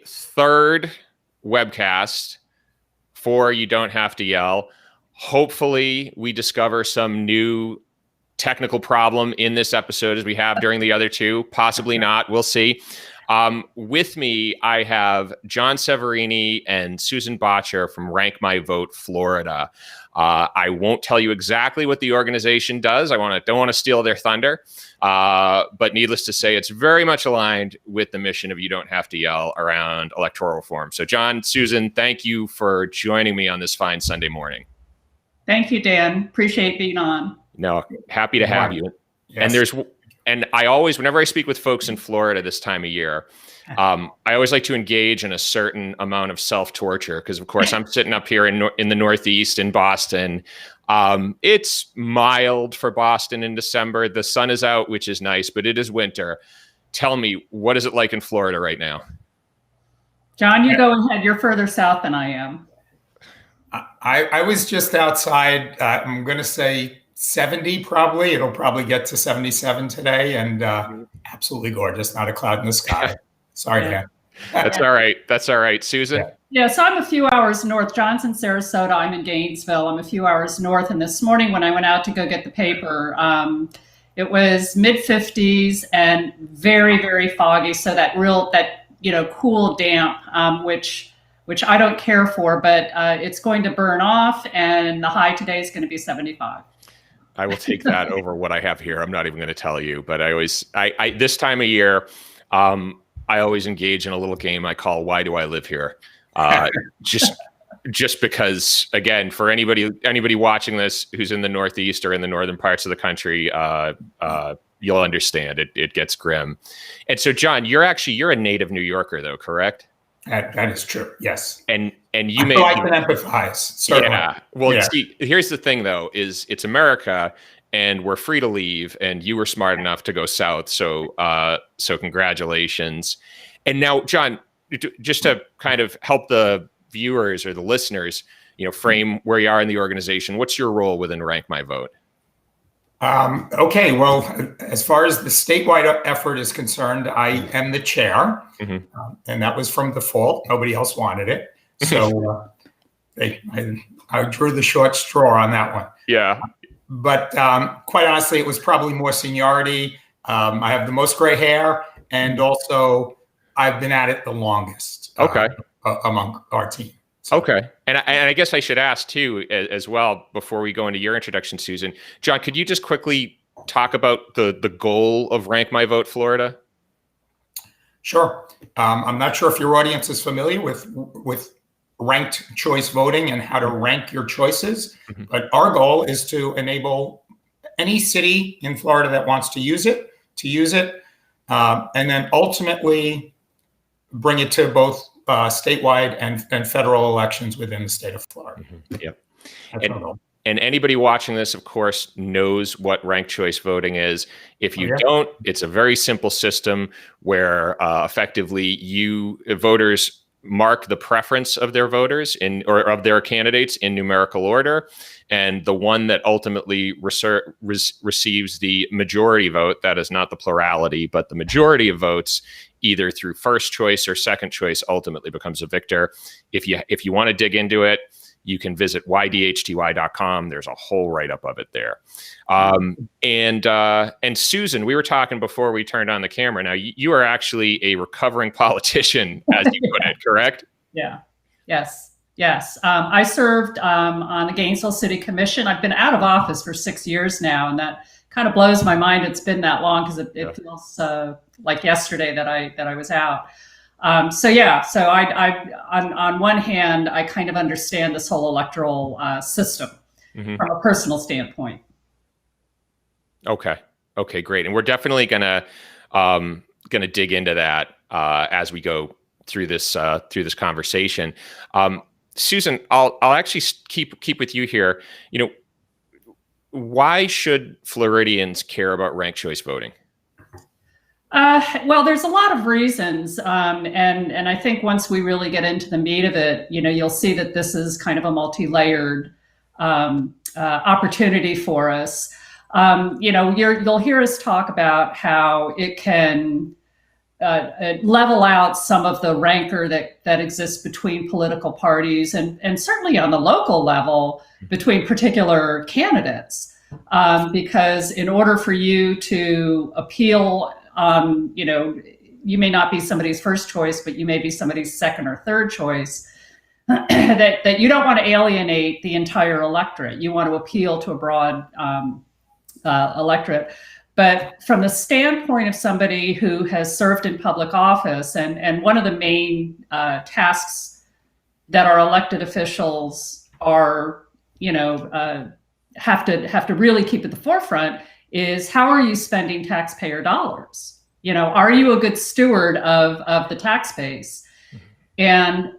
third webcast for You Don't Have to Yell. Hopefully, we discover some new technical problem in this episode as we have during the other two. Possibly not. We'll see. With me, I have John Severini and Susan Bottcher from Rank My Vote Florida. I won't tell you exactly what the organization does. Don't want to steal their thunder. But needless to say, it's very much aligned with the mission of You Don't Have to Yell around electoral reform. So John, Susan, thank you for joining me on this fine Sunday morning. Thank you, Dan. Appreciate being on. No, happy to have you. Yes. And I always, whenever I speak with folks in Florida this time of year, I always like to engage in a certain amount of self-torture because, of course, I'm sitting up here in the Northeast in Boston. It's mild for Boston in December. The sun is out, which is nice, but it is winter. Tell me, what is it like in Florida right now? John, you go ahead. You're further south than I am. I was just outside. I'm going to say 70 probably. It'll probably get to 77 today, and absolutely gorgeous. Not a cloud in the sky. Sorry, Dan. That's all right. That's all right. Susan? Yeah, so I'm a few hours north. John's in Sarasota. I'm in Gainesville. I'm a few hours north. And this morning when I went out to go get the paper, it was mid-50s and very, very foggy. So that cool damp, which I don't care for, but it's going to burn off. And the high today is going to be 75. I will take that over what I have here. I'm not even going to tell you, but I this time of year, I always engage in a little game I call "Why Do I Live Here?" Just because, again, for anybody watching this who's in the Northeast or in the northern parts of the country, you'll understand it gets grim. And so, John, you're a native New Yorker, though, correct? That is true. Yes. And you I can empathize. Certainly. Yeah. Well, see, here's the thing, though, is it's America and we're free to leave. And you were smart enough to go south. So congratulations. And now, John, just to kind of help the viewers or the listeners, frame where you are in the organization, what's your role within Rank My Vote? Okay, well, as far as the statewide effort is concerned, I am the chair, and that was from default. Nobody else wanted it, so I drew the short straw on that one. Yeah, but quite honestly, it was probably more seniority. I have the most gray hair, and also I've been at it the longest. Okay, among our team. So. Okay. And I guess I should ask, too, as well, before we go into your introduction, Susan. John, could you just quickly talk about the goal of Rank My Vote Florida? Sure. I'm not sure if your audience is familiar with ranked choice voting and how to rank your choices, but our goal is to enable any city in Florida that wants to use it, and then ultimately bring it to both statewide and federal elections within the state of Florida. Yep. And anybody watching this, of course, knows what ranked choice voting is. If you don't, it's a very simple system where effectively voters mark the preference of their voters or of their candidates in numerical order. And the one that ultimately receives the majority vote, that is not the plurality, but the majority of votes, either through first choice or second choice, ultimately becomes a victor. If you want to dig into it, you can visit ydhty.com. There's a whole write-up of it there. And Susan, we were talking before we turned on the camera. Now, you are actually a recovering politician, as you put it, correct? Yeah. Yes. I served on the Gainesville City Commission. I've been out of office for 6 years now, and that kind of blows my mind. It's been that long because it feels like yesterday that I was out. So I on one hand, I kind of understand this whole electoral system from a personal standpoint. Okay, great. And we're definitely gonna dig into that as we go through this conversation. Susan, I'll actually keep with you here. Why should Floridians care about ranked choice voting? Well, there's a lot of reasons. And I think once we really get into the meat of it, you'll see that this is kind of a multi-layered opportunity for us. You'll hear us talk about how it can level out some of the rancor that exists between political parties and certainly on the local level between particular candidates. Because in order for you to appeal, you may not be somebody's first choice, but you may be somebody's second or third choice. that you don't want to alienate the entire electorate. You want to appeal to a broad electorate. But from the standpoint of somebody who has served in public office, and one of the main tasks that our elected officials are, have to really keep at the forefront is, how are you spending taxpayer dollars? Are you a good steward of the tax base? And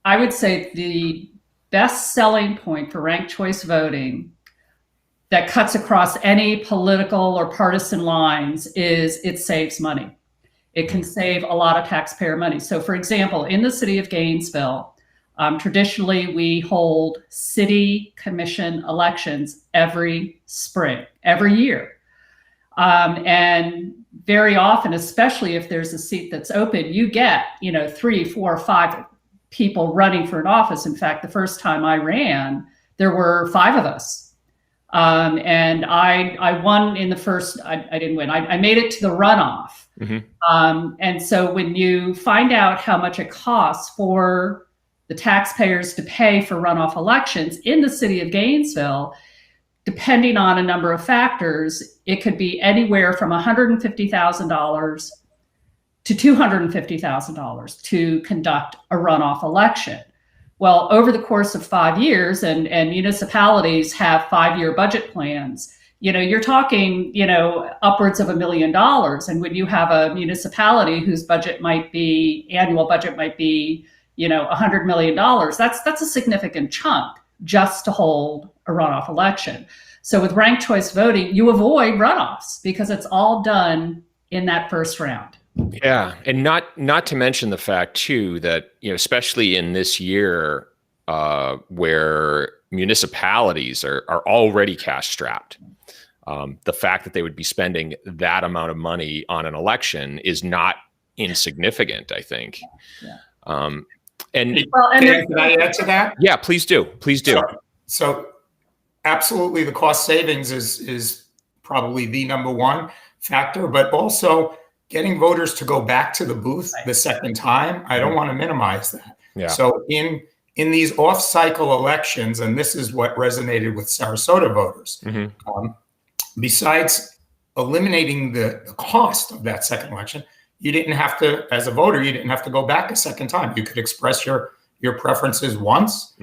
I would say the best selling point for ranked choice voting that cuts across any political or partisan lines is it saves money. It can save a lot of taxpayer money. So for example, in the city of Gainesville, traditionally we hold city commission elections every spring, every year. And very often, especially if there's a seat that's open, you get, 3, 4, 5 people running for an office. In fact, the first time I ran, there were 5 of us. And I won in the first, I didn't win. I made it to the runoff. Mm-hmm. And so when you find out how much it costs for the taxpayers to pay for runoff elections in the city of Gainesville, depending on a number of factors, it could be anywhere from $150,000 to $250,000 to conduct a runoff election. Well, over the course of 5 years, and municipalities have 5-year budget plans, you're talking, upwards of $1 million. And when you have a municipality whose annual budget might be, $100 million, that's a significant chunk just to hold a runoff election. So with ranked choice voting, you avoid runoffs because it's all done in that first round. Yeah, and not to mention the fact too that especially in this year where municipalities are already cash strapped, the fact that they would be spending that amount of money on an election is not insignificant, I think. Yeah. Can I add to that? Yeah, please do. Please do. So absolutely, the cost savings is probably the number one factor, but also getting voters to go back to the booth the second time. I don't want to minimize that. Yeah. So in these off-cycle elections, and this is what resonated with Sarasota voters, besides eliminating the cost of that second election, you didn't have to, as a voter, you didn't have to go back a second time. You could express your preferences once.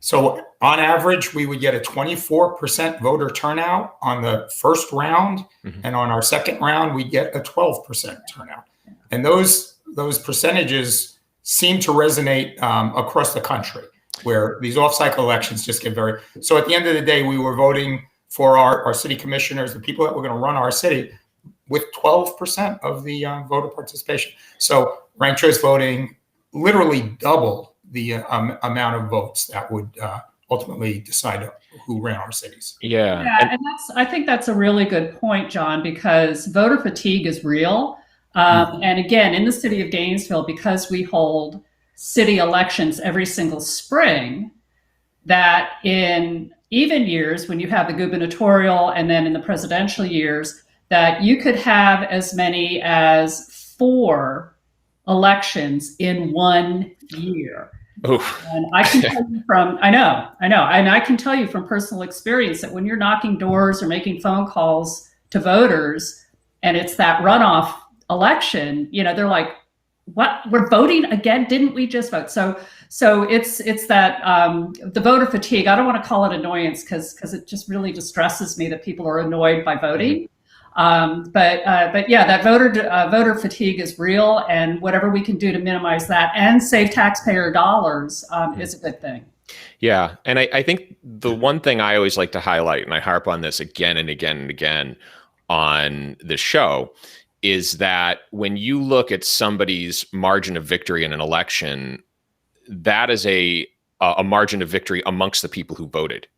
So on average, we would get a 24% voter turnout on the first round. And on our second round, we get a 12% turnout. And those percentages seem to resonate across the country, where these off-cycle elections just get very... So at the end of the day, we were voting for our city commissioners, the people that were going to run our city, with 12% of the voter participation. So ranked choice voting literally double the amount of votes that would ultimately decide who ran our cities. Yeah, and I think that's a really good point, John, because voter fatigue is real. And again, in the city of Gainesville, because we hold city elections every single spring, that in even years, when you have the gubernatorial and then in the presidential years, that you could have as many as 4 elections in 1 year. Oof. And I can tell you I know. And I can tell you from personal experience that when you're knocking doors or making phone calls to voters and it's that runoff election, they're like, what, we're voting again? Didn't we just vote? So it's that the voter fatigue. I don't want to call it annoyance because it just really distresses me that people are annoyed by voting. But yeah, that voter fatigue is real, and whatever we can do to minimize that and save taxpayer dollars is a good thing. Yeah, and I think the one thing I always like to highlight, and I harp on this again and again and again on the show, is that when you look at somebody's margin of victory in an election, that is a margin of victory amongst the people who voted.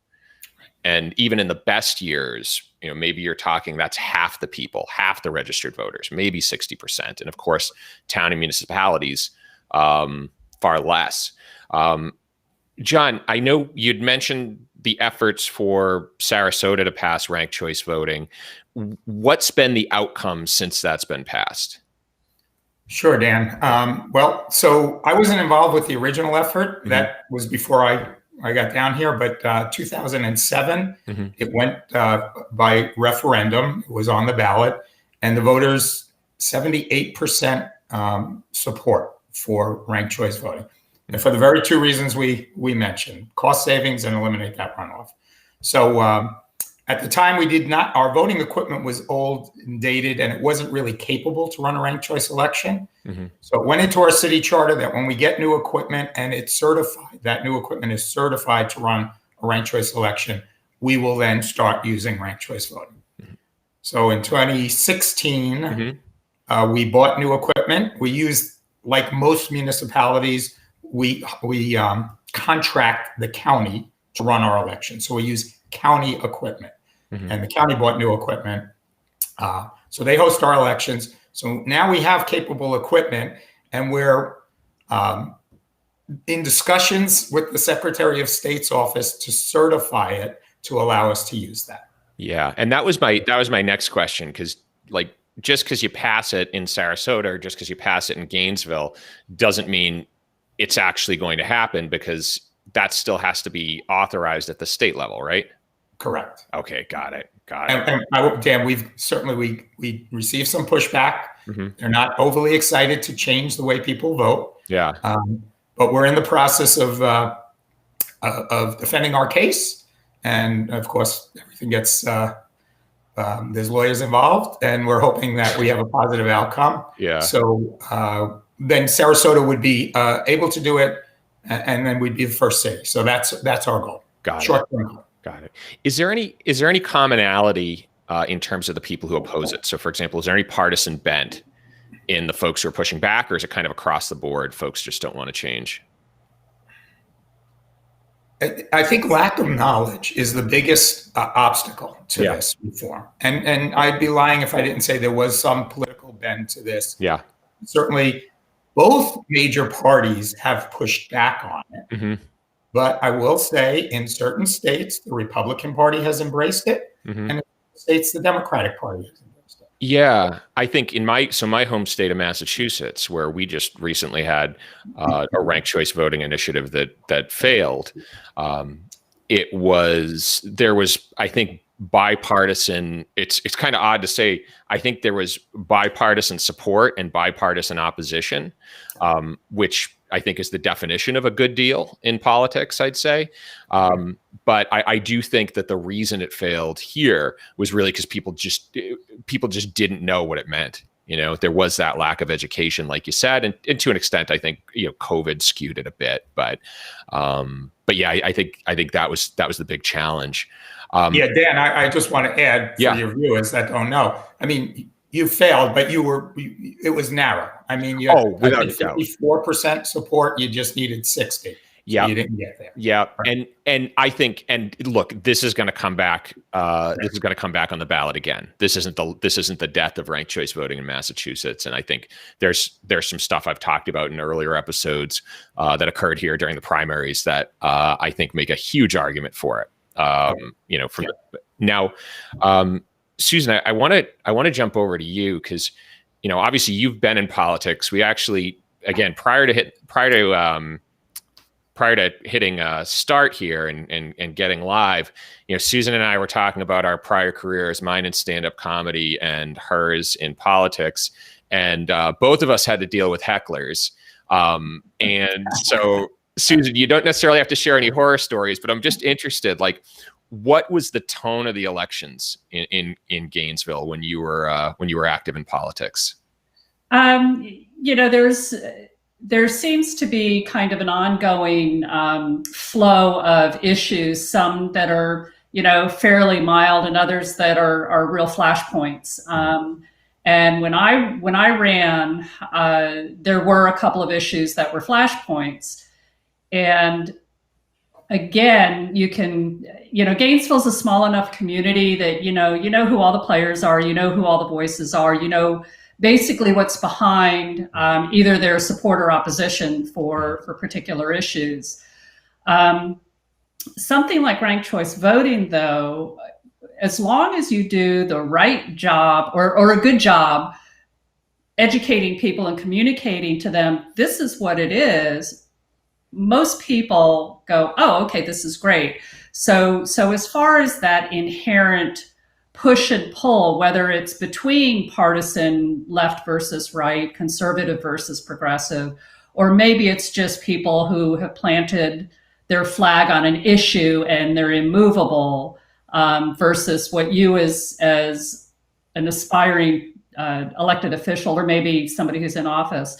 And even in the best years, maybe you're talking that's half the people, half the registered voters, maybe 60%. And of course, town and municipalities, far less. John, I know you'd mentioned the efforts for Sarasota to pass ranked choice voting. What's been the outcome since that's been passed? Sure, Dan. Well, so I wasn't involved with the original effort. Mm-hmm. That was before I got down here, but 2007, mm-hmm. it went by referendum. It was on the ballot, and the voters, 78% support for ranked choice voting. And for the very two reasons we mentioned, cost savings and eliminate that runoff. So at the time, our voting equipment was old and dated, and it wasn't really capable to run a ranked choice election. Mm-hmm. So it went into our city charter that when we get new equipment and it's certified, that new equipment is certified to run a ranked choice election, we will then start using ranked choice voting. Mm-hmm. So in 2016, mm-hmm. We bought new equipment. We used, like most municipalities, we contract the county to run our election. So we use county equipment, mm-hmm. and the county bought new equipment. So they host our elections. So now we have capable equipment, and we're in discussions with the Secretary of State's office to certify it to allow us to use that. Yeah, and that was my next question, because just because you pass it in Sarasota or just because you pass it in Gainesville doesn't mean it's actually going to happen, because that still has to be authorized at the state level, right? Correct. Okay, got it. And Dan, we received some pushback. Mm-hmm. They're not overly excited to change the way people vote. Yeah. But we're in the process of defending our case, and of course, everything gets. There's lawyers involved, and we're hoping that we have a positive outcome. Yeah. So then Sarasota would be able to do it, and then we'd be the first city. So that's our goal. Got it. Short-term goal. Got it. Is there any commonality in terms of the people who oppose it? So, for example, is there any partisan bent in the folks who are pushing back, or is it kind of across the board? Folks just don't want to change. I think lack of knowledge is the biggest obstacle to this reform. And I'd be lying if I didn't say there was some political bend to this. Yeah. Certainly, both major parties have pushed back on it. Mm-hmm. But I will say in certain states, the Republican Party has embraced it, mm-hmm. and in states, the Democratic Party has embraced it. Yeah, I think in my home state of Massachusetts, where we just recently had a ranked choice voting initiative that failed, there was, I think, bipartisan. It's kind of odd to say. I think there was bipartisan support and bipartisan opposition, which I think is the definition of a good deal in politics, I'd say. But I do think that the reason it failed here was really because people just didn't know what it meant. There was that lack of education, like you said, and to an extent, I think COVID skewed it a bit. But yeah, I think that was the big challenge. Dan, I just want to add for your viewers that don't know. I mean, you failed, but it was narrow. I mean, you had 54% support. You just needed 60. Yeah, you didn't get there. Yeah, right. And I think, and look, this is going to come back. This is going to come back on the ballot again. This isn't the death of ranked choice voting in Massachusetts. And I think there's some stuff I've talked about in earlier episodes that occurred here during the primaries that I think make a huge argument for it. Now, Susan, I want to jump over to you because, obviously you've been in politics. We actually, again, prior to hitting start here and getting live, Susan and I were talking about our prior careers, mine in stand-up comedy and hers in politics. And both of us had to deal with hecklers. And so, Susan, you don't necessarily have to share any horror stories, but I'm just interested, what was the tone of the elections in Gainesville when you were active in politics? There seems to be kind of an ongoing flow of issues, some that are, fairly mild and others that are real flashpoints. And when I ran, there were a couple of issues that were flashpoints. And again, you can, Gainesville's a small enough community that, you know who all the players are, you know who all the voices are, basically what's behind either their support or opposition for particular issues. Something like ranked choice voting, though, as long as you do the right job or a good job educating people and communicating to them, this is what it is, most people go, oh, okay, this is great. So as far as that inherent push and pull, whether it's between partisan left versus right, conservative versus progressive, or maybe it's just people who have planted their flag on an issue and they're immovable, versus what you as an aspiring elected official, or maybe somebody who's in office.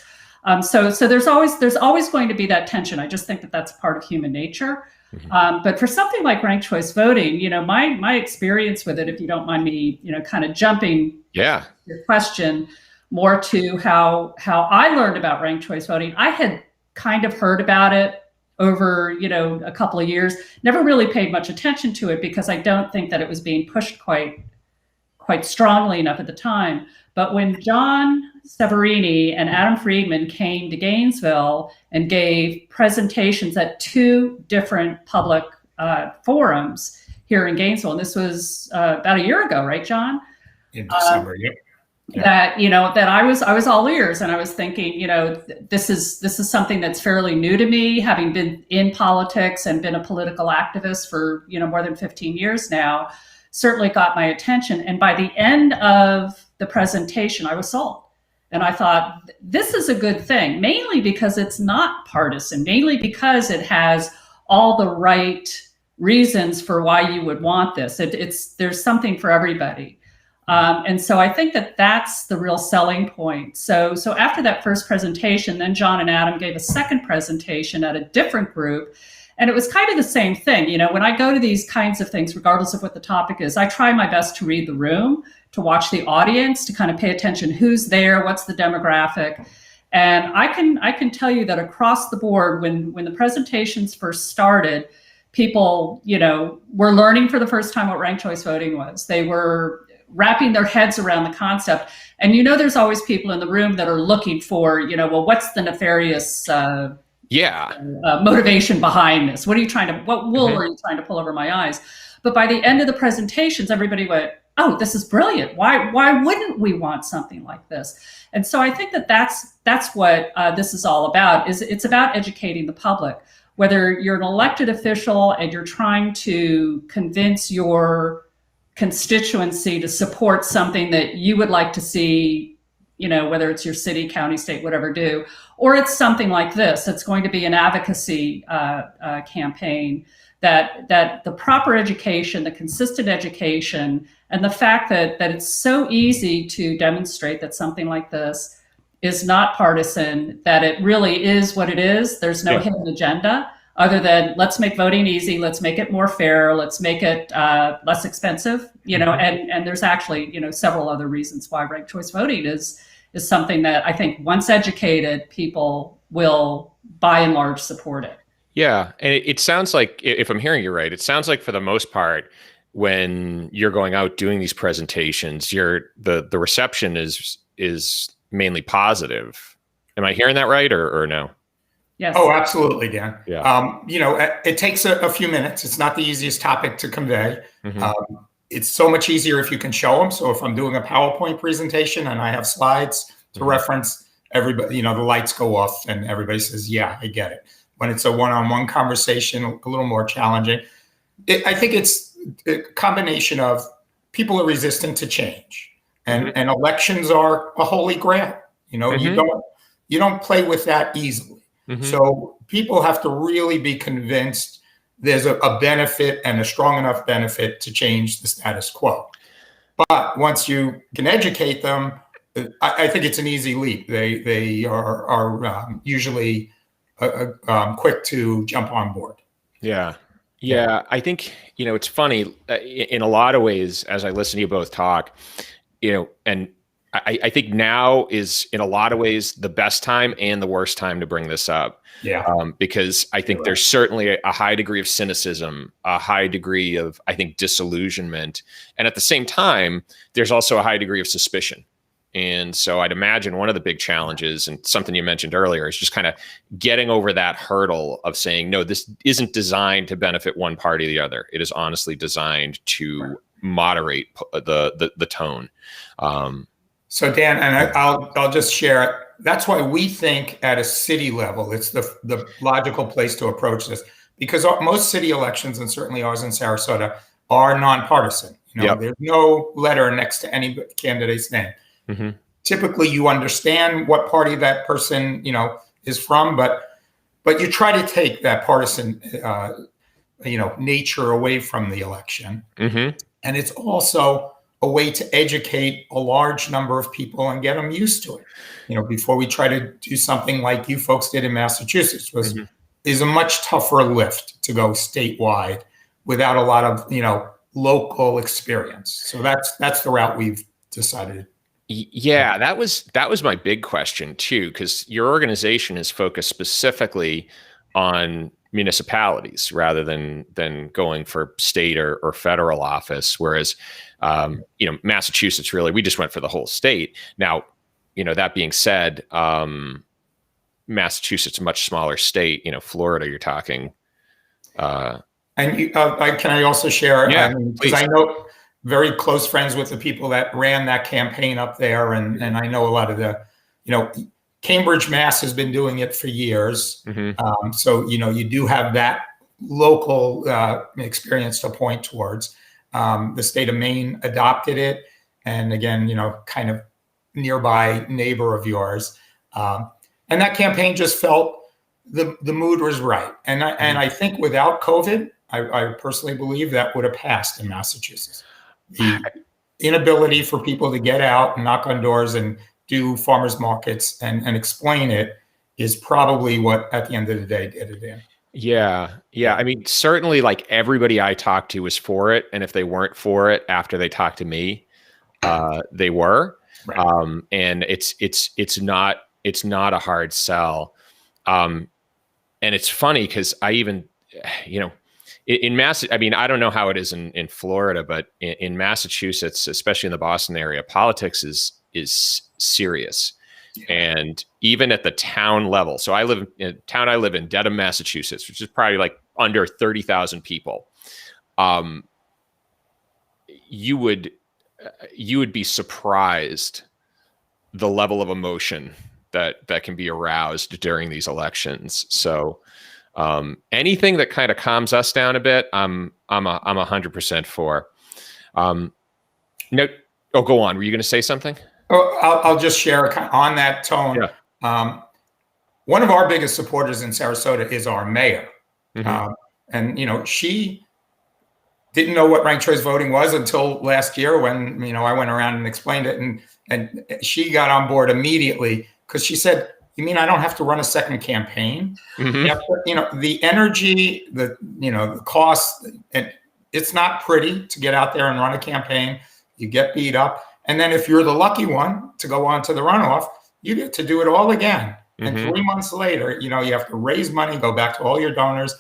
So there's always going to be that tension. I just think that that's part of human nature. But for something like ranked choice voting, my experience with it, if you don't mind me, kind of jumping your question more to how I learned about ranked choice voting. I had kind of heard about it over, a couple of years, never really paid much attention to it because I don't think that it was being pushed quite strongly enough at the time. But when John Severini and Adam Friedman came to Gainesville and gave presentations at 2 different public forums here in Gainesville, and this was about a year ago, right, John? In December, yep. That that I was all ears, and I was thinking, this is something that's fairly new to me, having been in politics and been a political activist for more than 15 years now. Certainly got my attention, and by the end of the presentation, I was sold. And I thought, this is a good thing, mainly because it's not partisan, mainly because it has all the right reasons for why you would want this. There's something for everybody. And so I think that that's the real selling point. So after that first presentation, then John and Adam gave a second presentation at a different group. And it was kind of the same thing. When I go to these kinds of things, regardless of what the topic is, I try my best to read the room, to watch the audience, to kind of pay attention, who's there, what's the demographic. And I can tell you that across the board, when the presentations first started, people, were learning for the first time what ranked choice voting was. They were wrapping their heads around the concept. And there's always people in the room that are looking for, well, what's the nefarious motivation behind this? What wool are you trying to pull over my eyes? But by the end of the presentations, everybody went, oh, this is brilliant. Why wouldn't we want something like this? And so I think that that's what this is all about. It's about educating the public. Whether you're an elected official and you're trying to convince your constituency to support something that you would like to see, whether it's your city, county, state, whatever do, or it's something like this, it's going to be an advocacy campaign, that the proper education, the consistent education, and the fact that it's so easy to demonstrate that something like this is not partisan, that it really is what it is. There's no hidden agenda other than let's make voting easy, let's make it more fair, let's make it less expensive, and there's actually, several other reasons why ranked choice voting is something that I think once educated, people will by and large support it. Yeah. And it sounds like, if I'm hearing you right, it sounds like for the most part, when you're going out doing these presentations, the reception is mainly positive. Am I hearing that right or no? Yes. Oh, absolutely, Dan. Yeah. It takes a few minutes. It's not the easiest topic to convey. It's so much easier if you can show them. So if I'm doing a PowerPoint presentation and I have slides to reference, everybody, the lights go off and everybody says, yeah, I get it. When it's a one-on-one conversation, a little more challenging. I think it's a combination of people are resistant to change, and elections are a holy grail. You don't play with that easily. So people have to really be convinced there's a benefit and a strong enough benefit to change the status quo. But once you can educate them, I think it's an easy leap. They are usually quick to jump on board. Yeah. I think, it's funny in a lot of ways, as I listen to you both talk, and I think now is in a lot of ways the best time and the worst time to bring this up. Yeah. Because I think there's certainly a high degree of cynicism, a high degree of, I think, disillusionment. And at the same time, there's also a high degree of suspicion. And so I'd imagine one of the big challenges, and something you mentioned earlier, is just kind of getting over that hurdle of saying, no, this isn't designed to benefit one party or the other. It is honestly designed to moderate the tone. So Dan, and I'll just share, that's why we think at a city level, it's the logical place to approach this, because most city elections, and certainly ours in Sarasota, are nonpartisan. There's no letter next to any candidate's name. Mm-hmm. Typically, you understand what party that person, is from, but you try to take that partisan, nature away from the election. Mm-hmm. And it's also a way to educate a large number of people and get them used to it. Before we try to do something like you folks did in Massachusetts, is a much tougher lift to go statewide without a lot of, local experience. So that's the route we've decided. Yeah, that was my big question too, because your organization is focused specifically on municipalities rather than going for state or federal office. Whereas, Massachusetts, really, we just went for the whole state. Now, that being said, Massachusetts, a much smaller state. Florida, you're talking. And can I also share? Yeah, because I know very close friends with the people that ran that campaign up there, and I know a lot of the, Cambridge, Mass has been doing it for years. Mm-hmm. So, you do have that local experience to point towards. The state of Maine adopted it. And again, kind of nearby neighbor of yours. And that campaign just felt the mood was right. And I think without COVID, I personally believe that would have passed in Massachusetts. The inability for people to get out and knock on doors and do farmers markets and explain it is probably what at the end of the day did it in. Yeah. I mean, certainly like everybody I talked to was for it. And if they weren't for it after they talked to me, they were. Right. And it's not a hard sell. And it's funny because I even, in I mean, I don't know how it is in Florida, but in Massachusetts, especially in the Boston area, politics is serious. Yeah. And even at the town level. So I live in a town I live in, Dedham, Massachusetts, which is probably like under 30,000 people. You would be surprised the level of emotion that can be aroused during these elections. So anything that kind of calms us down a bit, I'm 100% for. No, go on. Were you going to say something? Oh, I'll just share on that tone. Yeah. One of our biggest supporters in Sarasota is our mayor. Mm-hmm. And, she didn't know what ranked choice voting was until last year when, I went around and explained it. And she got on board immediately because she said, you mean I don't have to run a second campaign? Mm-hmm. The energy, the cost, and it's not pretty to get out there and run a campaign. You get beat up. And then if you're the lucky one to go on to the runoff, you get to do it all again. Mm-hmm. And 3 months later, you have to raise money, go back to all your donors.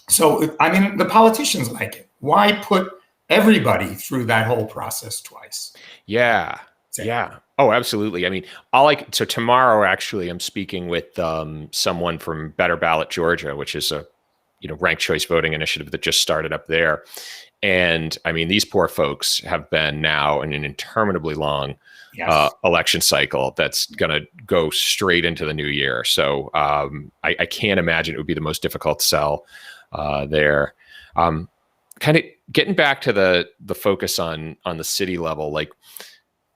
So, I mean, the politicians like it. Why put everybody through that whole process twice? Yeah. Yeah. Oh, absolutely. I mean, so tomorrow, actually, I'm speaking with someone from Better Ballot Georgia, which is a, ranked choice voting initiative that just started up there. And I mean, these poor folks have been now in an interminably long election cycle that's going to go straight into the new year. So I can't imagine it would be the most difficult sell there. Kind of getting back to the focus on the city level, like,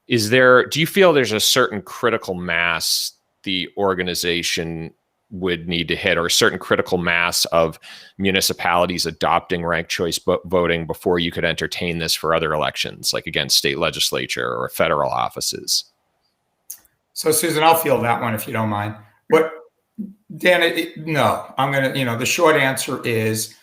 do you feel there's a certain critical mass the organization would need to hit, or a certain critical mass of municipalities adopting ranked choice voting before you could entertain this for other elections, like against state legislature or federal offices? So Susan, I'll field that one if you don't mind. But Dan, no, I'm going to, the short answer is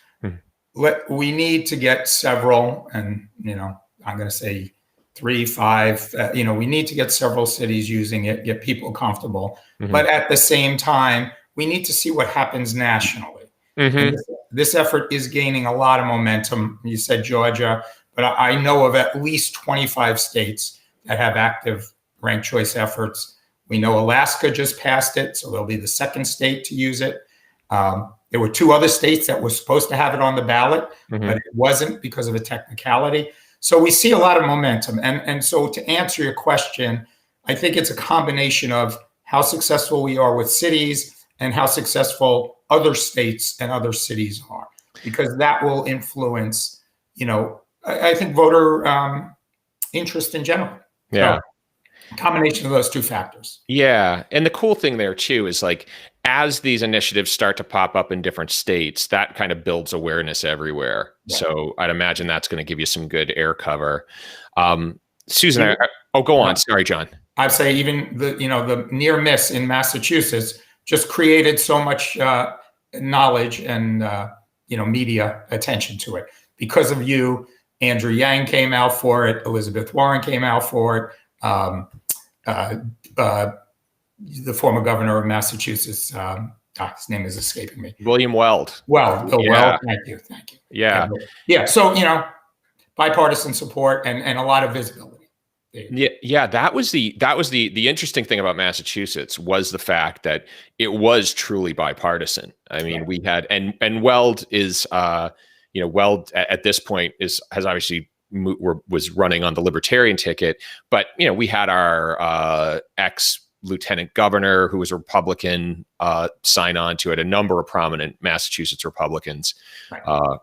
we need to get several, and, I'm going to say 3, 5. We need to get several cities using it, get people comfortable. But at the same time, we need to see what happens nationally. And this effort is gaining a lot of momentum. You said Georgia, but I know of at least 25 states that have active ranked choice efforts. We know Alaska just passed it, so they'll be the second state to use it. There were 2 other states that were supposed to have it on the ballot, but it wasn't because of a technicality. So we see a lot of momentum. And so to answer your question, I think it's a combination of how successful we are with cities and how successful other states and other cities are, because that will influence, I think voter interest in general. Yeah. So, combination of those 2 factors. Yeah. And the cool thing there too is like, as these initiatives start to pop up in different states, that kind of builds awareness everywhere. Yeah. So I'd imagine that's going to give you some good air cover. Susan, go on. Sorry, John. I'd say even the near miss in Massachusetts just created so much knowledge and media attention to it. Because of you, Andrew Yang came out for it. Elizabeth Warren came out for it. The former governor of Massachusetts, his name is escaping me. William Weld. Weld. Thank you. Yeah. Yeah. So, bipartisan support and a lot of visibility. Yeah. That was the interesting thing about Massachusetts was the fact that it was truly bipartisan. I mean, we had, and Weld is, Weld at this point has obviously was running on the Libertarian ticket, but, we had our ex lieutenant governor who was a Republican sign on to it. A number of prominent Massachusetts Republicans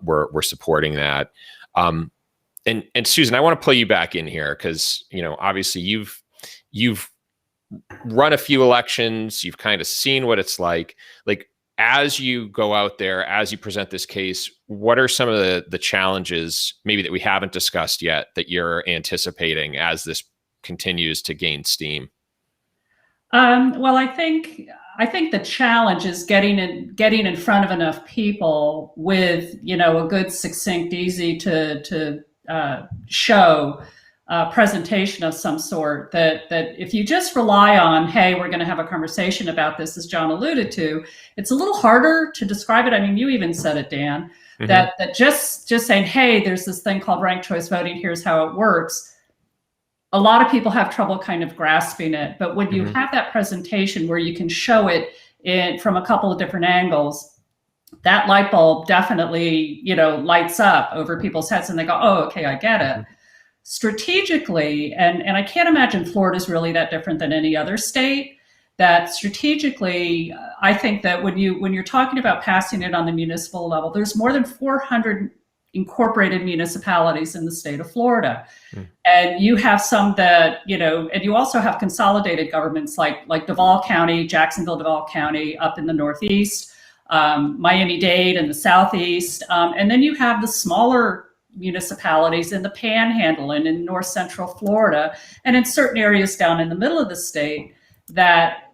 were supporting that. And Susan, I want to pull you back in here because, obviously you've run a few elections, you've kind of seen what it's like as you go out there, as you present this case, what are some of the challenges maybe that we haven't discussed yet that you're anticipating as this continues to gain steam? Well, I think the challenge is getting in front of enough people with, a good, succinct, easy to show presentation of some sort that if you just rely on, hey, we're going to have a conversation about this, as John alluded to, it's a little harder to describe it. I mean, you even said it, Dan, that just saying, hey, there's this thing called ranked choice voting, here's how it works. A lot of people have trouble kind of grasping it, but when you have that presentation where you can show it from a couple of different angles, that light bulb definitely, lights up over people's heads and they go, oh, okay, I get it. Strategically, and I can't imagine Florida's really that different than any other state, that strategically, I think that when you're talking about passing it on the municipal level, there's more than 400 incorporated municipalities in the state of Florida. And you have some that, and you also have consolidated governments like Duval County, Jacksonville-Duval County up in the Northeast, Miami-Dade in the Southeast. And then you have the smaller municipalities in the Panhandle and in North Central Florida, and in certain areas down in the middle of the state, that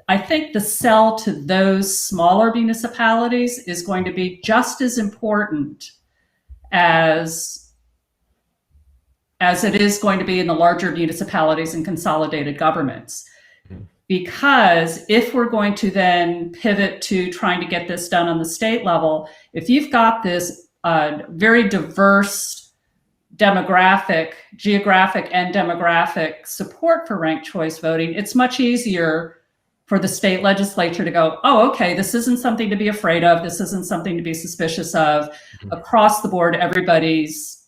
I think the sell to those smaller municipalities is going to be just as important as it is going to be in the larger municipalities and consolidated governments. Because if we're going to then pivot to trying to get this done on the state level, if you've got this very diverse geographic and demographic support for ranked choice voting, it's much easier for the state legislature to go, oh, okay, this isn't something to be afraid of. This isn't something to be suspicious of. Across the board, everybody's,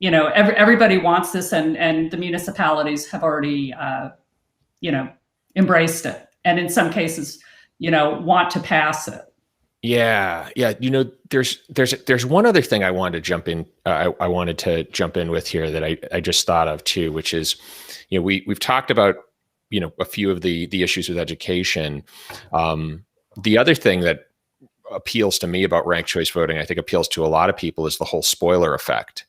everybody wants this, and the municipalities have already, embraced it. And in some cases, want to pass it. Yeah. There's one other thing I wanted to jump in. I wanted to jump in with here that I just thought of too, which is, we've talked about, a few of the issues with education. The other thing that appeals to me about ranked choice voting, I think appeals to a lot of people, is the whole spoiler effect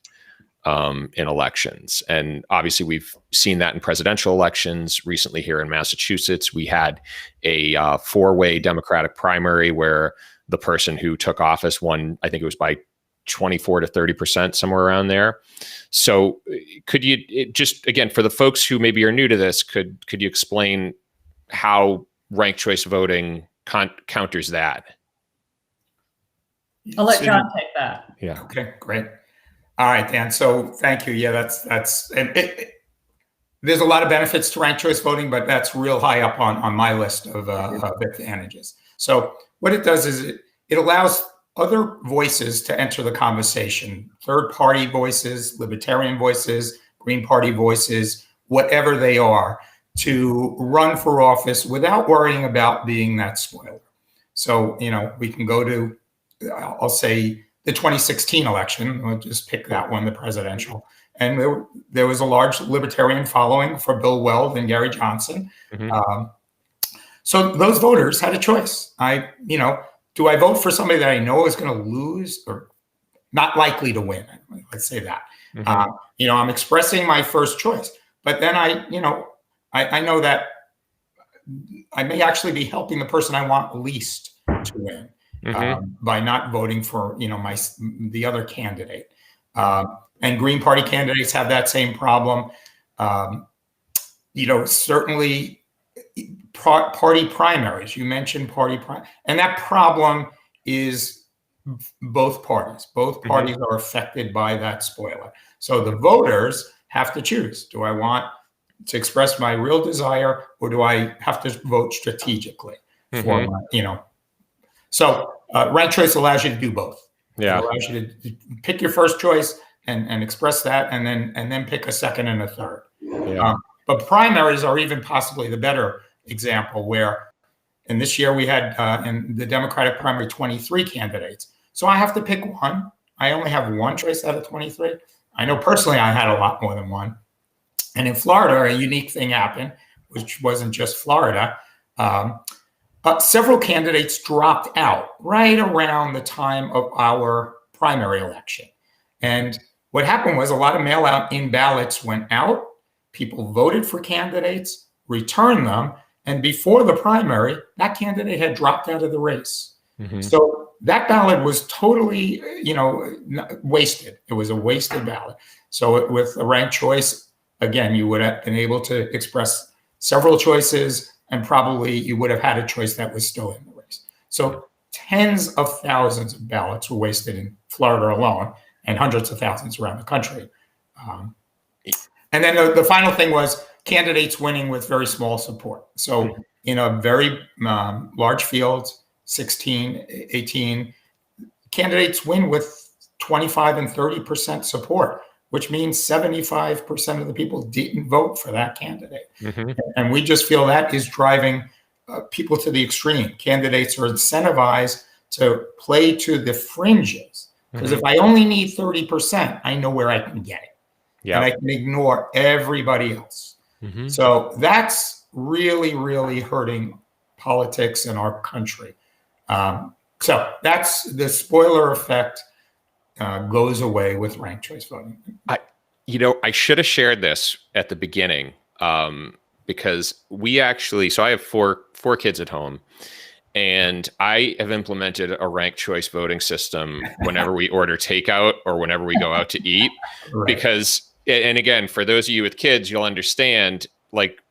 in elections. And obviously we've seen that in presidential elections. Recently here in Massachusetts, we had a 4-way Democratic primary where the person who took office won, I think it was by 24 to 30%, somewhere around there. So could you just, again, for the folks who maybe are new to this, could you explain how ranked choice voting counters that? I'll let John take that. Yeah. Okay, great. All right, Dan. So thank you. Yeah, there's a lot of benefits to ranked choice voting, but that's real high up on my list of advantages. So what it does is it allows other voices to enter the conversation, third-party voices, libertarian voices, Green Party voices, whatever they are, to run for office without worrying about being that spoiler. So, we can go to, I'll say, the 2016 election. We'll just pick that one, the presidential. And there was a large libertarian following for Bill Weld and Gary Johnson. So those voters had a choice. Do I vote for somebody that I know is going to lose or not likely to win? Let's say that. I'm expressing my first choice, but then I know that I may actually be helping the person I want least to win by not voting for the other candidate. And Green Party candidates have that same problem. Certainly party primaries. You mentioned party primaries. And that problem is both parties. Both parties are affected by that spoiler. So the voters have to choose. Do I want to express my real desire, or do I have to vote strategically for my, So ranked choice allows you to do both. Yeah. It allows you to pick your first choice and express that, and then pick a second and a third. Yeah. But primaries are even possibly the better example, where in this year we had in the Democratic primary 23 candidates. So I have to pick one. I only have one choice out of 23. I know personally I had a lot more than one. And in Florida, a unique thing happened, which wasn't just Florida. Several candidates dropped out right around the time of our primary election. And what happened was a lot of mail-in ballots went out. People voted for candidates, returned them, and before the primary, that candidate had dropped out of the race. So that ballot was totally, wasted. It was a wasted ballot. So with a ranked choice, again, you would have been able to express several choices, and probably you would have had a choice that was still in the race. So tens of thousands of ballots were wasted in Florida alone, and hundreds of thousands around the country. And then the final thing was candidates winning with very small support. So in a very large field, 16, 18, candidates win with 25 and 30% support, which means 75% of the people didn't vote for that candidate. And we just feel that is driving people to the extreme. Candidates are incentivized to play to the fringes. Because if I only need 30%, I know where I can get it. And I can ignore everybody else. So that's really, really hurting politics in our country. So that's the spoiler effect goes away with ranked choice voting. I should have shared this at the beginning because we actually, so I have four kids at home, and I have implemented a ranked choice voting system whenever we order takeout or whenever we go out to eat. Because, and again, for those of you with kids, you'll understand, like,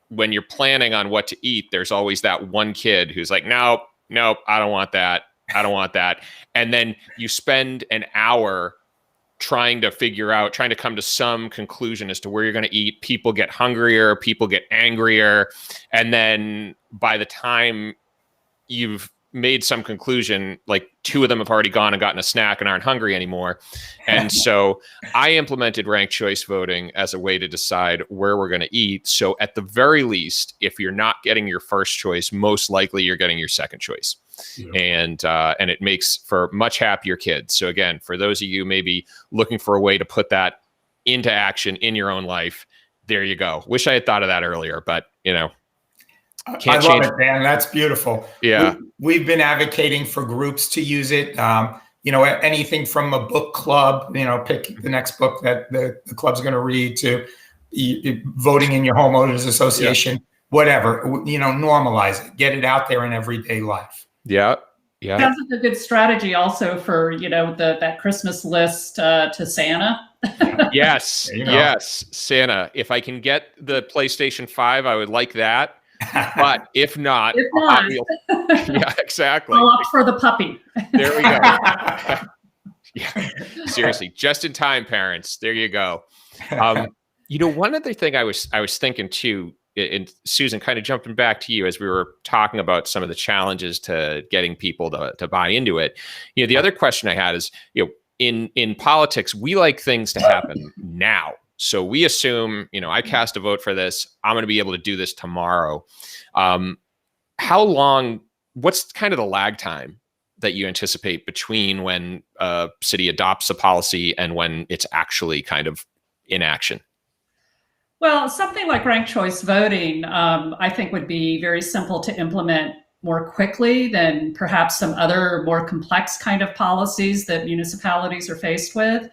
when you're planning on what to eat, there's always that one kid who's like, nope, I don't want that. I don't want that. And then you spend an hour trying to come to some conclusion as to where you're going to eat. People get hungrier, people get angrier. And then by the time you've made some conclusion, like two of them have already gone and gotten a snack and aren't hungry anymore. And so I implemented ranked choice voting as a way to decide where we're going to eat. So at the very least, if you're not getting your first choice, most likely you're getting your second choice. And it makes for much happier kids. So again, for those of you maybe looking for a way to put that into action in your own life, there you go. Wish I had thought of that earlier, but I love it, Dan. That's beautiful. Yeah. We've been advocating for groups to use it. Anything from a book club, pick the next book that the club's going to read, to voting in your homeowners association, whatever, normalize it, get it out there in everyday life. Yeah. Yeah. Sounds like a good strategy also for, that Christmas list to Santa. Yes. There you go. Yes. Santa, if I can get the PlayStation 5, I would like that. But if not, If a Hot not, Wheel. Yeah, exactly. I'll opt for the puppy. There we go. Yeah. Seriously, just in time, parents. There you go. One other thing I was thinking too, and Susan, kind of jumping back to you as we were talking about some of the challenges to getting people to buy into it. The other question I had is, in politics, we like things to happen now. So we assume, I cast a vote for this, I'm going to be able to do this tomorrow. How long? What's kind of the lag time that you anticipate between when a city adopts a policy and when it's actually kind of in action? Well, something like ranked choice voting, I think would be very simple to implement more quickly than perhaps some other more complex kind of policies that municipalities are faced with.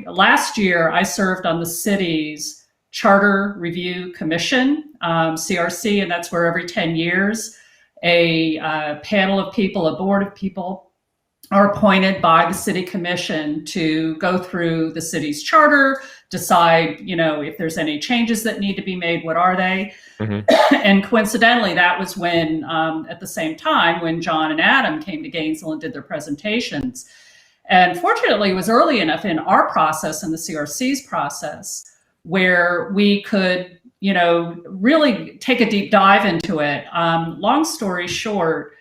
Last year, I served on the city's Charter Review Commission, CRC, and that's where every 10 years, a panel of people, a board of people are appointed by the city commission to go through the city's charter, decide, if there's any changes that need to be made, what are they? And coincidentally, that was when, at the same time, when John and Adam came to Gainesville and did their presentations. And fortunately, it was early enough in our process and the CRC's process where we could, really take a deep dive into it. Long story short,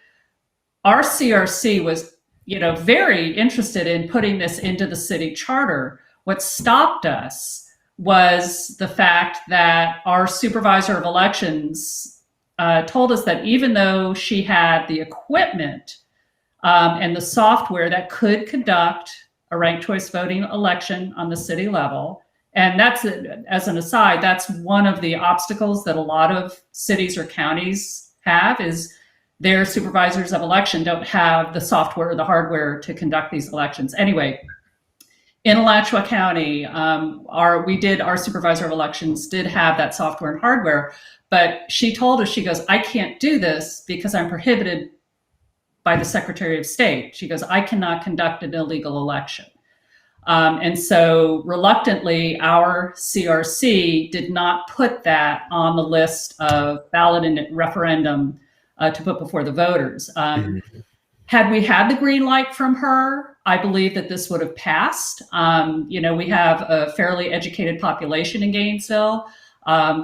our CRC was very interested in putting this into the city charter. What stopped us was the fact that our supervisor of elections told us that even though she had the equipment and the software that could conduct a ranked choice voting election on the city level, and that's, as an aside, that's one of the obstacles that a lot of cities or counties have, is their supervisors of election don't have the software or the hardware to conduct these elections. Anyway, in Alachua County, our supervisor of elections did have that software and hardware, but she told us, she goes, I can't do this because I'm prohibited by the Secretary of State. She goes, I cannot conduct an illegal election. And so reluctantly, our CRC did not put that on the list of ballot and referendum to put before the voters. Had we had the green light from her, I believe that this would have passed. We have a fairly educated population in Gainesville.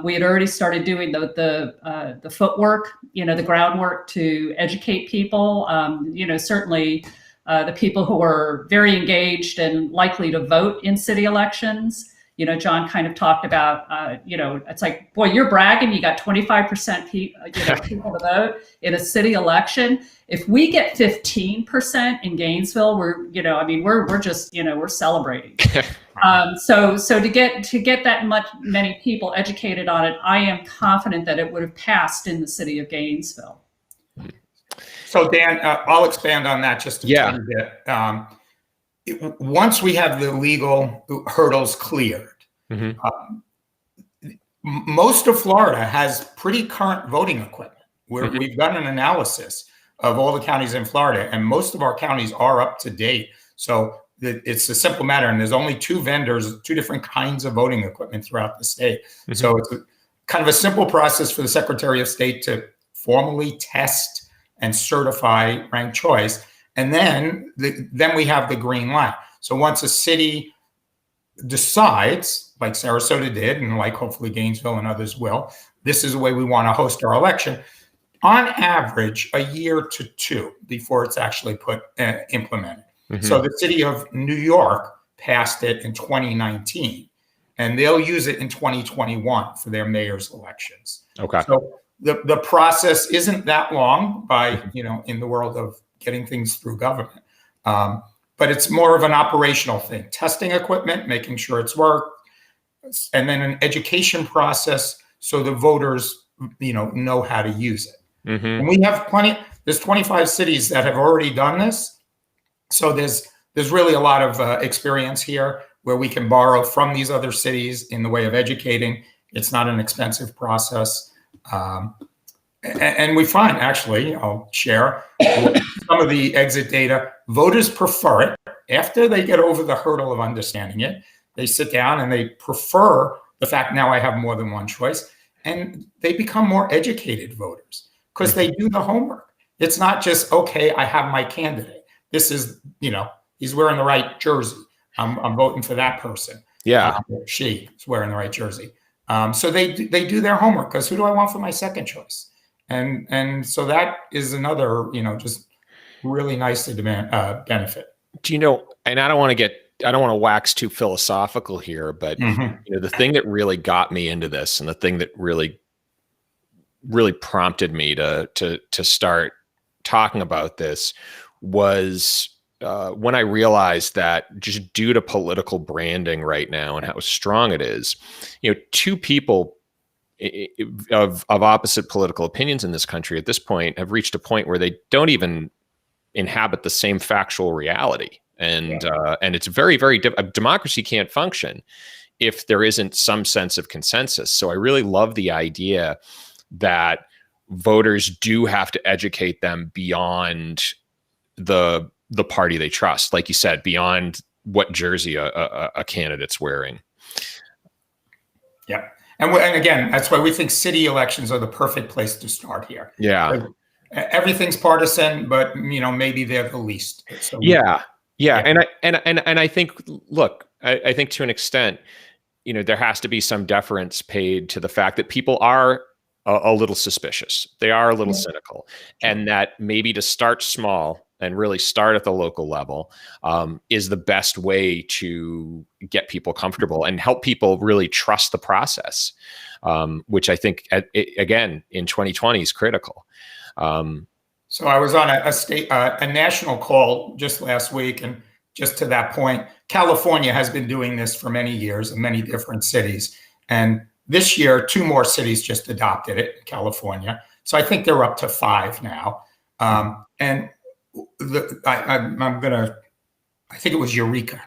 We had already started doing the footwork, the groundwork to educate people. Certainly the people who are very engaged and likely to vote in city elections. John kind of talked about, it's like, boy, you're bragging. You got 25% people to vote in a city election. If we get 15% in Gainesville, we're just, we're celebrating. So to get that many people educated on it, I am confident that it would have passed in the city of Gainesville. So Dan, I'll expand on that just a tiny bit. Once we have the legal hurdles cleared, most of Florida has pretty current voting equipment. We've done an analysis of all the counties in Florida, and most of our counties are up to date. So it's a simple matter, and there's only two vendors, two different kinds of voting equipment throughout the state. So it's kind of a simple process for the Secretary of State to formally test and certify ranked choice. And then we have the green light. So once a city decides, like Sarasota did, and like hopefully Gainesville and others will, this is the way we want to host our election, on average, a year to two before it's actually implemented. So the city of New York passed it in 2019, and they'll use it in 2021 for their mayor's elections. Okay. So the process isn't that long in the world of getting things through government. But it's more of an operational thing, testing equipment, making sure it's worked, and then an education process so the voters, know how to use it. And we have there's 25 cities that have already done this. So there's really a lot of experience here where we can borrow from these other cities in the way of educating. It's not an expensive process. And we find, actually, I'll share some of the exit data. Voters prefer it after they get over the hurdle of understanding it. They sit down and they prefer the fact now I have more than one choice, and they become more educated voters because they do the homework. It's not just, okay, I have my candidate. This is, he's wearing the right jersey. I'm voting for that person. Yeah. She is wearing the right jersey. So they do their homework, because who do I want for my second choice? And so that is another, just really nice to benefit. Do you know, and I don't want to wax too philosophical here, but the thing that really got me into this, and the thing that really prompted me to start talking about this, was when I realized that just due to political branding right now and how strong it is, two people of opposite political opinions in this country at this point have reached a point where they don't even inhabit the same factual reality. And it's very, very democracy can't function if there isn't some sense of consensus. So I really love the idea that voters do have to educate them beyond the party they trust, like you said, beyond what jersey a candidate's wearing. Yeah. And again, that's why we think city elections are the perfect place to start here. Yeah. Everything's partisan, but maybe they're the least. So yeah. And I think, look, I think to an extent, there has to be some deference paid to the fact that people are a little suspicious. They are a little cynical, and that maybe to start small and really start at the local level is the best way to get people comfortable and help people really trust the process, which I think, again, in 2020 is critical. So I was on a national call just last week, and just to that point, California has been doing this for many years in many different cities. And this year, 2 more cities just adopted it in California. So I think they're up to 5 now. And I think it was Eureka,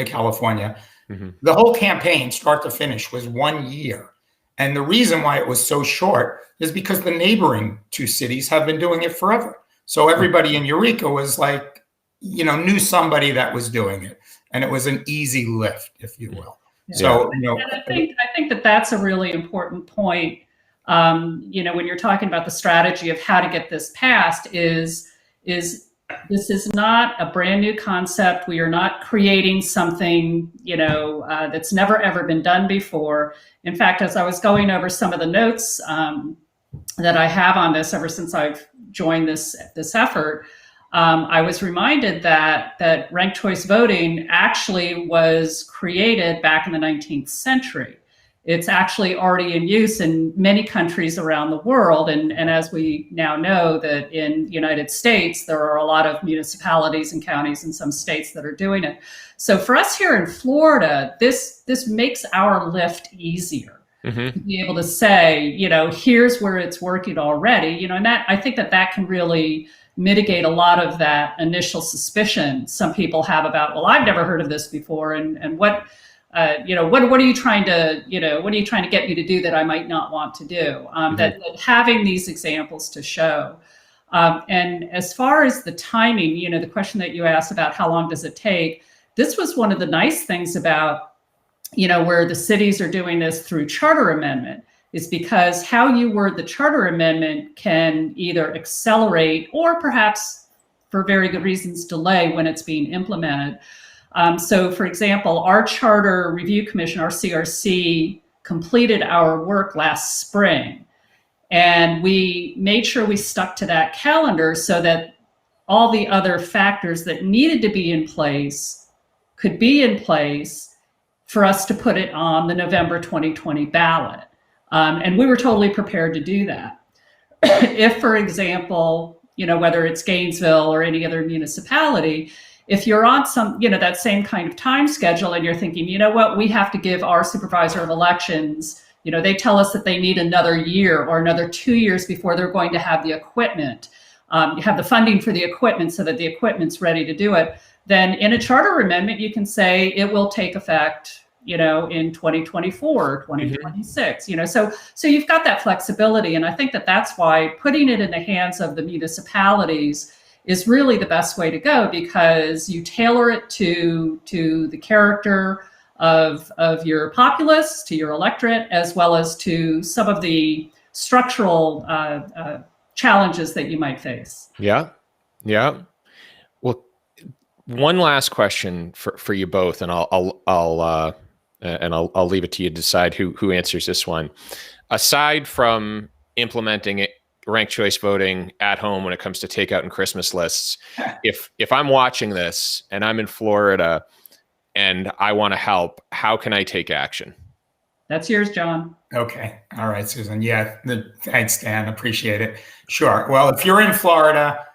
California. The whole campaign, start to finish, was 1 year. And the reason why it was so short is because the neighboring 2 cities have been doing it forever. So everybody in Eureka was like, knew somebody that was doing it. And it was an easy lift, if you will. Yeah. So, and I think that that's a really important point. When you're talking about the strategy of how to get this passed, is this is not a brand new concept. We are not creating something, that's never, ever been done before. In fact, as I was going over some of the notes that I have on this ever since I've joined this effort, I was reminded that ranked choice voting actually was created back in the 19th century. It's actually already in use in many countries around the world. And as we now know, that in the United States, there are a lot of municipalities and counties in some states that are doing it. So for us here in Florida, this makes our lift easier to be able to say, here's where it's working already, and that I think that can really mitigate a lot of that initial suspicion some people have about, well, I've never heard of this before, and what are you trying to get me to do that I might not want to do? That having these examples to show. And as far as the timing, the question that you asked about how long does it take, this was one of the nice things about, where the cities are doing this through charter amendment, is because how you word the charter amendment can either accelerate or perhaps, for very good reasons, delay when it's being implemented. So, for example, our Charter Review Commission, our CRC, completed our work last spring. And we made sure we stuck to that calendar so that all the other factors that needed to be in place could be in place for us to put it on the November 2020 ballot. And we were totally prepared to do that. If, for example, whether it's Gainesville or any other municipality, if you're on some, that same kind of time schedule and you're thinking, we have to give our supervisor of elections, they tell us that they need another year or another 2 years before they're going to have the equipment, you have the funding for the equipment so that the equipment's ready to do it, then in a charter amendment, you can say it will take effect in 2024, 2026, so you've got that flexibility. And I think that that's why putting it in the hands of the municipalities is really the best way to go, because you tailor it to the character of your populace, to your electorate, as well as to some of the structural challenges that you might face. Yeah. Well, one last question for you both, and I'll leave it to you to decide who answers this one. Aside from implementing ranked choice voting at home when it comes to takeout and Christmas lists, if I'm watching this and I'm in Florida and I want to help, how can I take action? That's yours, John. Okay. All right, Susan. Yeah. Thanks, Dan. Appreciate it. Sure. Well, if you're in Florida,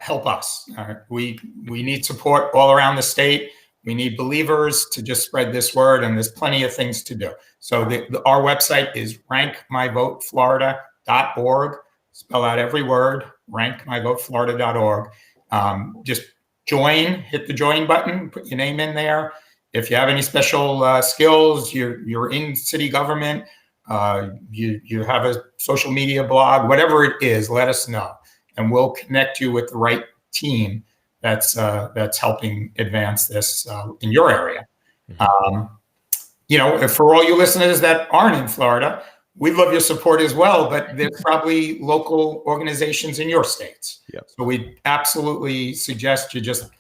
help us. All right. We need support all around the state. We need believers to just spread this word, and there's plenty of things to do. So our website is rankmyvoteflorida.org. Spell out every word, rankmyvoteflorida.org. Just join, hit the join button, put your name in there. If you have any special skills, you're in city government, you have a social media blog, whatever it is, let us know, and we'll connect you with the right team that's helping advance this in your area. For all you listeners that aren't in Florida, we love your support as well, but there's probably local organizations in your states. Yep. So we absolutely suggest you just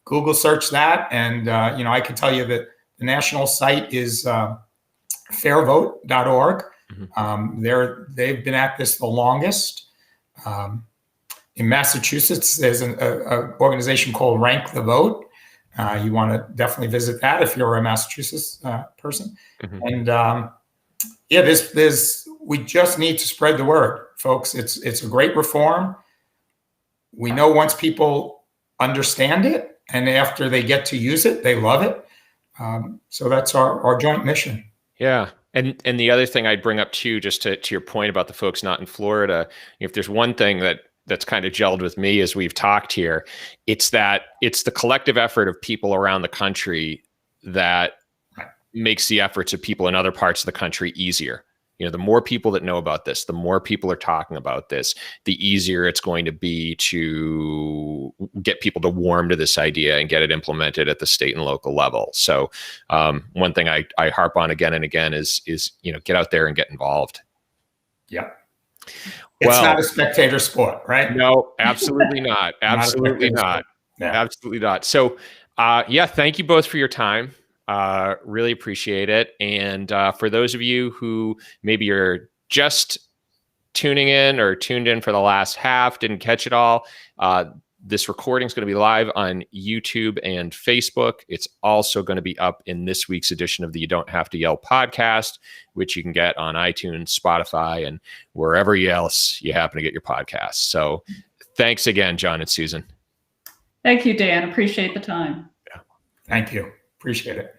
Google search that. And, I can tell you that the national site is fairvote.org. They've been at this the longest. In Massachusetts, there's an organization called Rank the Vote. You want to definitely visit that if you're a Massachusetts person. And we just need to spread the word, folks. It's a great reform. We know once people understand it, and after they get to use it, they love it. So that's our joint mission. Yeah. And the other thing I'd bring up too, just to your point about the folks not in Florida, if there's one thing that's kind of gelled with me as we've talked here, it's the collective effort of people around the country that makes the efforts of people in other parts of the country easier. The more people that know about this, the more people are talking about this, the easier it's going to be to get people to warm to this idea and get it implemented at the state and local level. So one thing I harp on again and again is get out there and get involved. Yeah. It's not a spectator sport, right? No, absolutely not. Absolutely not. Yeah. Absolutely not. So thank you both for your time. Really appreciate it. And for those of you who maybe you're just tuning in or tuned in for the last half, didn't catch it all, this recording is going to be live on YouTube and Facebook. It's also going to be up in this week's edition of the You Don't Have to Yell podcast, which you can get on iTunes, Spotify, and wherever else you happen to get your podcasts. So thanks again, John and Susan. Thank you, Dan. Appreciate the time. Yeah. Thank you. Appreciate it.